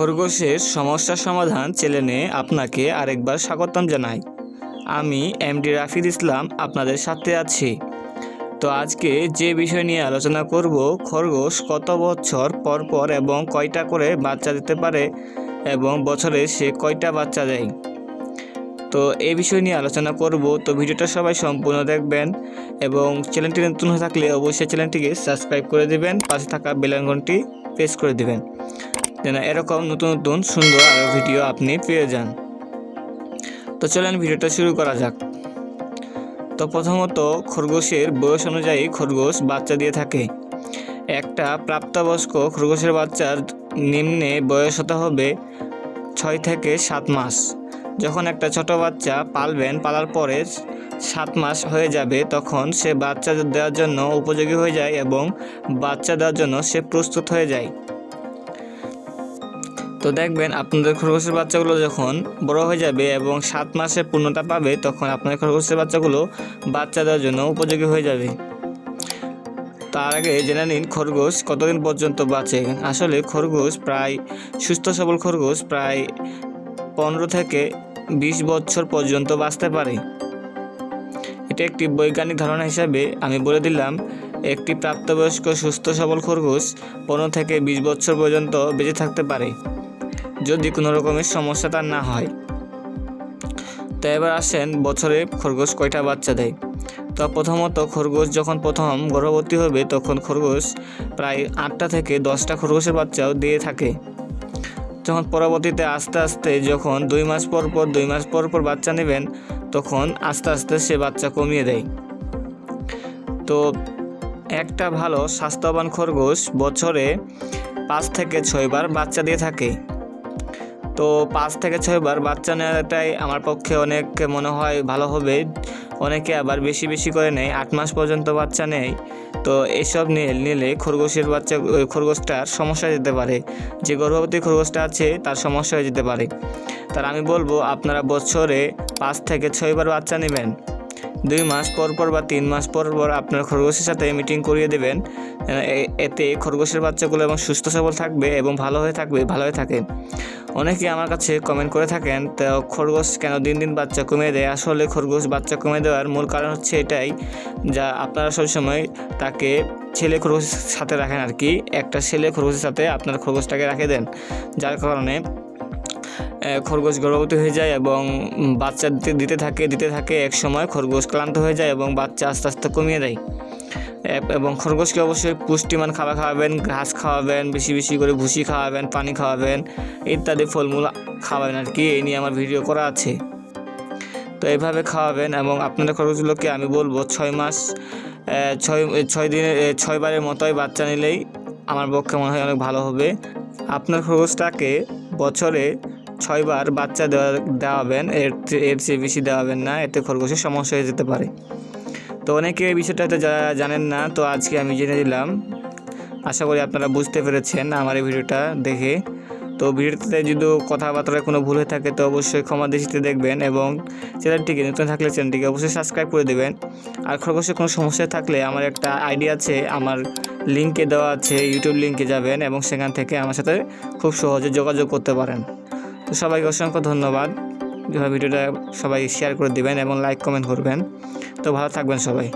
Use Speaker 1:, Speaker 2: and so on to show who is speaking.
Speaker 1: খরগোশের সমস্যার সমাধান চ্যানেলে আপনাকে আরেকবার স্বাগতম জানাই। আমি এমডি রাফিদ ইসলাম আপনাদের সাথে আছি। তো আজকে যে বিষয় নিয়ে আলোচনা করব, খরগোশ কত বছর পর পর এবং কয়টা করে বাচ্চা দিতে পারে এবং বছরে সে কয়টা বাচ্চা দেয়। তো এই বিষয় নিয়ে আলোচনা করব। তো ভিডিওটা সবাই সম্পূর্ণ দেখবেন এবং চ্যানেলটি নতুন হয়ে থাকলে অবশ্যই চ্যানেলটিকে সাবস্ক্রাইব করে দেবেন, পাশে থাকা বেল আইকনটি প্রেস করে দেবেন যেন এরকম নতুন নতুন সুন্দর আরও ভিডিও আপনি পেয়ে যান। তো চলেন ভিডিওটা শুরু করা যাক। তো প্রথমত, খরগোশের বয়স অনুযায়ী খরগোশ বাচ্চা দিয়ে থাকে। একটা প্রাপ্তবয়স্ক খরগোশের বাচ্চার নিম্নে বয়স হতে হবে 6 থেকে 7 মাস। যখন একটা ছোট বাচ্চা পালার পরে 7 মাস হয়ে যাবে, তখন সে বাচ্চা দেওয়ার জন্য উপযোগী হয়ে যায় এবং বাচ্চা দেওয়ার জন্য সে প্রস্তুত হয়ে যায়। তো দেখবেন আপনাদের খরগোশের বাচ্চাগুলো যখন বড় হয়ে যাবে এবং 7 মাসের পূর্ণতা পাবে, তখন আপনার খরগোশের বাচ্চাগুলো বাচ্চা দেওয়ার জন্য উপযোগী হয়ে যাবে। তার আগে জেনে নিন খরগোশ কতদিন পর্যন্ত বাঁচে। আসলে খরগোশ সুস্থ সবল খরগোশ প্রায় 15 থেকে 20 বছর পর্যন্ত বাঁচতে পারে। এটা একটি বৈজ্ঞানিক ধারণা হিসাবে আমি বলে দিলাম। একটি প্রাপ্তবয়স্ক সুস্থ সবল খরগোশ 15 থেকে 20 বছর পর্যন্ত বেঁচে থাকতে পারে, যদি কোনো রকমের সমস্যা তার না হয়। তো এবার আসেন বছরে খরগোশ কয়টা বাচ্চা দেয়। তো প্রথমত, খরগোশ যখন প্রথম গর্ভবতী হবে তখন খরগোশ প্রায় 8টা থেকে 10টা খরগোশের বাচ্চাও দিয়ে থাকে। যখন পরবর্তীতে আস্তে আস্তে যখন 2 মাস পর বাচ্চা নেবেন, তখন আস্তে আস্তে সে বাচ্চা কমিয়ে দেয়। তো একটা ভালো স্বাস্থ্যবান খরগোশ বছরে 5 থেকে 6 বার বাচ্চা দিয়ে থাকে। তো 5 থেকে 6 বার বাচ্চা নেওয়াটাই আমার পক্ষে অনেক মনে হয় ভালো হবে। অনেকে আবার বেশি করে নেয়, 8 মাস পর্যন্ত বাচ্চা নেয়। তো এসব নিলে খরগোশটার সমস্যা যেতে পারে, যে গর্ভবতী খরগোশটা আছে তার সমস্যা হয়ে যেতে পারে। তার আমি বলবো আপনারা বছরে 5 থেকে 6 বার বাচ্চা নেবেন। 2 মাস পর বা 3 মাস পর আপনার খরগোশের সাথে মিটিং করিয়ে দেবেন। এতে খরগোশের বাচ্চাগুলো এবং সুস্থ সবল থাকবে এবং ভালো হয়ে থাকে। অনেকে আমার কাছে কমেন্ট করে থাকেন, তো খরগোশ কেন দিন দিন বাচ্চা কমিয়ে দেয়। আসলে খরগোশ বাচ্চা কমিয়ে দেওয়ার মূল কারণ হচ্ছে এটাই, যা আপনারা সবসময় তাকে ছেলে খরগোশের সাথে রাখেন আর কি। একটা ছেলে খরগোশের সাথে আপনার খরগোশটাকে রেখে দেন, যার কারণে খরগোশ গর্ভবতী হয়ে যায় এবং বাচ্চা দিতে থাকে। এক সময় খরগোশ ক্লান্ত হয়ে যায় এবং বাচ্চা আস্তে আস্তে কমিয়ে দেয়। এবং খরগোশকে অবশ্যই পুষ্টিমান খাবার খাওয়াবেন, ঘাস খাওয়াবেন, বেশি করে ভুসি খাওয়াবেন, পানি খাওয়াবেন, ইত্যাদি ফলমূল খাওয়াবেন আর কি। এই নিয়ে আমার ভিডিও করা আছে। তো এইভাবে খাওয়াবেন এবং আপনাদের খরগোশগুলোকে আমি বলবো 6 বারের মতোই বাচ্চা নিলেই আমার পক্ষে মনে হয় অনেক ভালো হবে। আপনার খরগোশটাকে বছরে 6 বার বাচ্চা দেওয়াবেন, এর চেয়ে বেশি দেওয়াবেন না, এতে খরগোশের সমস্যা হয়ে যেতে পারে। তো অনেকে এই বিষয়টা হয়তো জানেন না, তো আজকে আমি জেনে দিলাম। আশা করি আপনারা বুঝতে পেরেছেন আমার এই ভিডিওটা দেখে। তো ভিডিওতে যদি কথাবার্তায় কোনো ভুল হয়ে থাকে তো অবশ্যই ক্ষমা দৃষ্টিতে দেখবেন এবং চ্যানেলটিকে নতুন থাকলে চ্যানেলটিকে অবশ্যই সাবস্ক্রাইব করে দেবেন। আর খরগোশের কোনো সমস্যা থাকলে আমার একটা আইডি আছে, আমার লিঙ্কে দেওয়া আছে, ইউটিউব লিঙ্কে যাবেন এবং সেখান থেকে আমার সাথে খুব সহজে যোগাযোগ করতে পারেন। তো সবাইকে অসংখ্য ধন্যবাদ। ভিডিওটা সবাই শেয়ার করে দিবেন এবং লাইক কমেন্ট করবেন। তো ভালো থাকবেন সবাই।